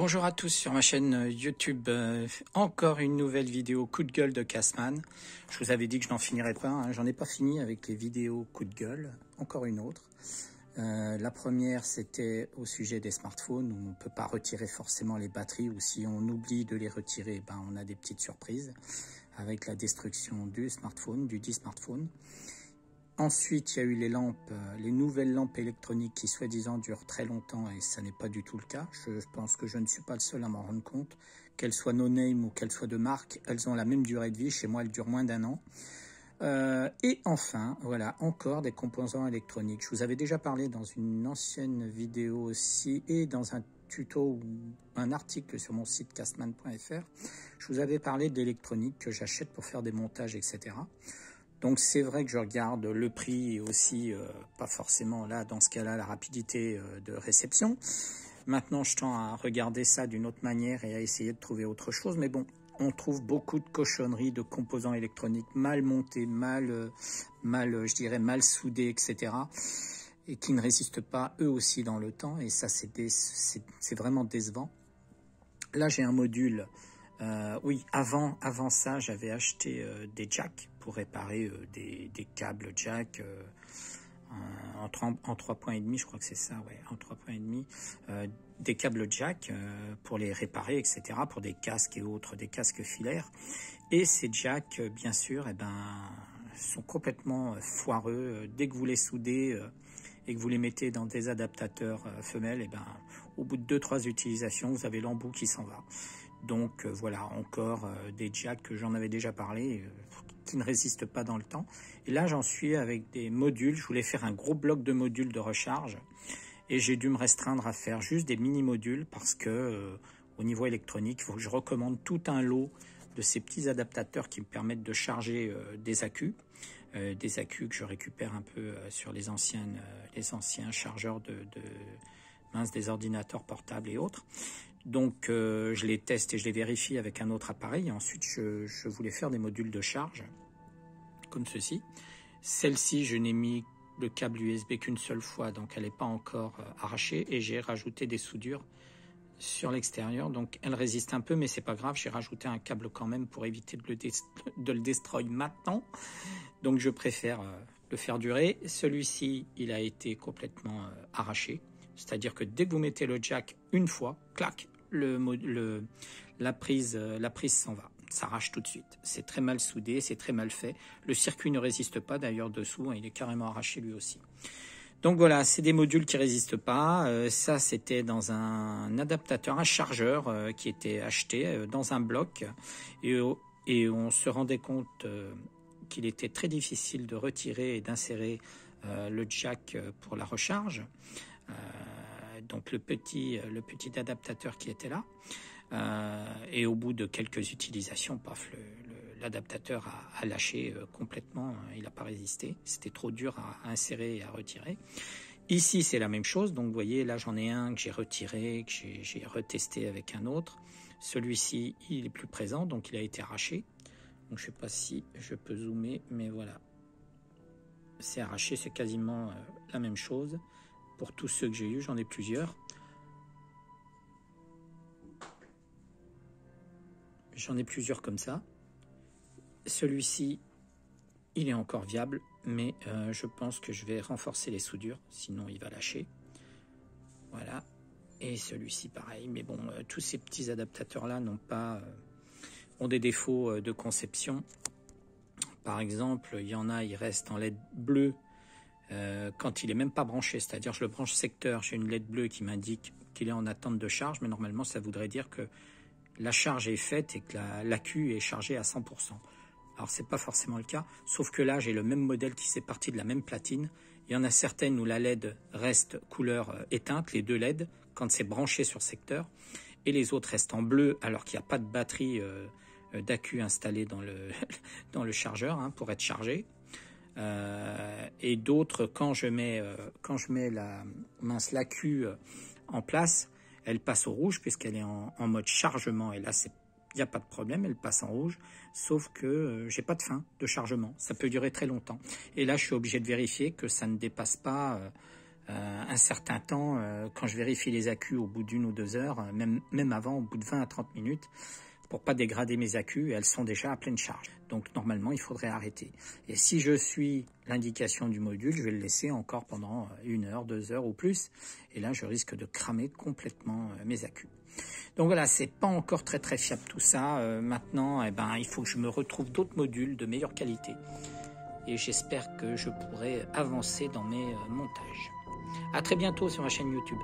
Bonjour à tous sur ma chaîne YouTube, encore une nouvelle vidéo coup de gueule de Cassman. Je vous avais dit que je n'en finirais pas, hein. J'en ai pas fini avec les vidéos coup de gueule, encore une autre. La première c'était au sujet des smartphones où on ne peut pas retirer forcément les batteries, ou si on oublie de les retirer, ben on a des petites surprises avec la destruction du smartphone, du dit smartphone. Ensuite, il y a eu les lampes, les nouvelles lampes électroniques qui soi-disant durent très longtemps, et ça n'est pas du tout le cas. Je pense que je ne suis pas le seul à m'en rendre compte. Qu'elles soient no-name ou qu'elles soient de marque, elles ont la même durée de vie. Chez moi, elles durent moins d'1 an. Et enfin, voilà, encore des composants électroniques. Je vous avais déjà parlé dans une ancienne vidéo aussi, et dans un tuto ou un article sur mon site cassman.fr. Je vous avais parlé d'électronique que j'achète pour faire des montages, etc. Donc c'est vrai que je regarde le prix et aussi, pas forcément là, dans ce cas-là, la rapidité de réception. Maintenant, je tends à regarder ça d'une autre manière et à essayer de trouver autre chose. Mais bon, on trouve beaucoup de cochonneries, de composants électroniques mal montés, je dirais mal soudés, etc. Et qui ne résistent pas eux aussi dans le temps. Et ça, c'est vraiment décevant. Là, j'ai un module. Oui, avant ça, j'avais acheté des jacks pour réparer des câbles jack en 3,5 je crois que c'est ça, ouais, en 3,5 des câbles jack pour les réparer, etc., pour des casques et autres, des casques filaires. Et ces jacks, bien sûr, eh ben, sont complètement foireux. Dès que vous les soudez et que vous les mettez dans des adaptateurs femelles, eh ben, au bout de 2-3 utilisations, vous avez l'embout qui s'en va. Donc voilà, encore des jacks que j'en avais déjà parlé, qui ne résistent pas dans le temps. Et là, j'en suis avec des modules. Je voulais faire un gros bloc de modules de recharge. Et j'ai dû me restreindre à faire juste des mini-modules parce que au niveau électronique, il faut que je recommande tout un lot de ces petits adaptateurs qui me permettent de charger des accus. Des accus que je récupère un peu sur les anciens chargeurs des ordinateurs portables et autres. Donc je les teste et je les vérifie avec un autre appareil. Et ensuite, je voulais faire des modules de charge comme ceci. Celle-ci, je n'ai mis le câble USB qu'une seule fois, donc elle n'est pas encore arrachée. Et j'ai rajouté des soudures sur l'extérieur. Donc elle résiste un peu, mais c'est pas grave. J'ai rajouté un câble quand même pour éviter de le destroy maintenant. Donc je préfère le faire durer. Celui-ci, il a été complètement arraché. C'est-à-dire que dès que vous mettez le jack une fois, clac, la prise s'en va, s'arrache tout de suite. C'est très mal soudé, c'est très mal fait. Le circuit ne résiste pas d'ailleurs dessous, hein, il est carrément arraché lui aussi. Donc voilà, c'est des modules qui résistent pas. Ça, c'était dans un adaptateur, un chargeur qui était acheté dans un bloc. Et on se rendait compte qu'il était très difficile de retirer et d'insérer le jack pour la recharge. Donc le petit adaptateur qui était là, et au bout de quelques utilisations, paf, l'adaptateur a lâché complètement, il n'a pas résisté, c'était trop dur à insérer et à retirer. Ici c'est la même chose, donc vous voyez là j'en ai un que j'ai retiré, que j'ai retesté avec un autre. Celui-ci il est plus présent, donc il a été arraché. Donc je ne sais pas si je peux zoomer, mais voilà, c'est arraché, c'est quasiment la même chose. Pour tous ceux que j'ai eu, j'en ai plusieurs. J'en ai plusieurs comme ça. Celui-ci, il est encore viable, mais je pense que je vais renforcer les soudures, sinon il va lâcher. Voilà. Et celui-ci, pareil. Mais bon, tous ces petits adaptateurs-là ont des défauts de conception. Par exemple, il y en a, il reste en LED bleu. Quand il est même pas branché, c'est-à-dire je le branche secteur, j'ai une LED bleue qui m'indique qu'il est en attente de charge, mais normalement ça voudrait dire que la charge est faite et que l'accu est chargé à 100%. Alors c'est pas forcément le cas, sauf que là j'ai le même modèle qui s'est parti de la même platine. Il y en a certaines où la LED reste couleur éteinte, les deux LED, quand c'est branché sur secteur, et les autres restent en bleu alors qu'il n'y a pas de batterie d'accu installée dans le chargeur pour être chargé. Et d'autres, quand je mets l'accu en place, elle passe au rouge puisqu'elle est en mode chargement, et là il n'y a pas de problème, elle passe en rouge, sauf que j'ai pas de fin de chargement, ça peut durer très longtemps, et là je suis obligé de vérifier que ça ne dépasse pas un certain temps, quand je vérifie les accus au bout d'1 ou 2 heures, même avant, au bout de 20 à 30 minutes, pour pas dégrader mes accus, elles sont déjà à pleine charge. Donc normalement, il faudrait arrêter. Et si je suis l'indication du module, je vais le laisser encore pendant 1 heure, 2 heures ou plus. Et là, je risque de cramer complètement mes accus. Donc voilà, c'est pas encore très fiable tout ça. Maintenant, eh ben, il faut que je me retrouve d'autres modules de meilleure qualité. Et j'espère que je pourrai avancer dans mes montages. À très bientôt sur ma chaîne YouTube.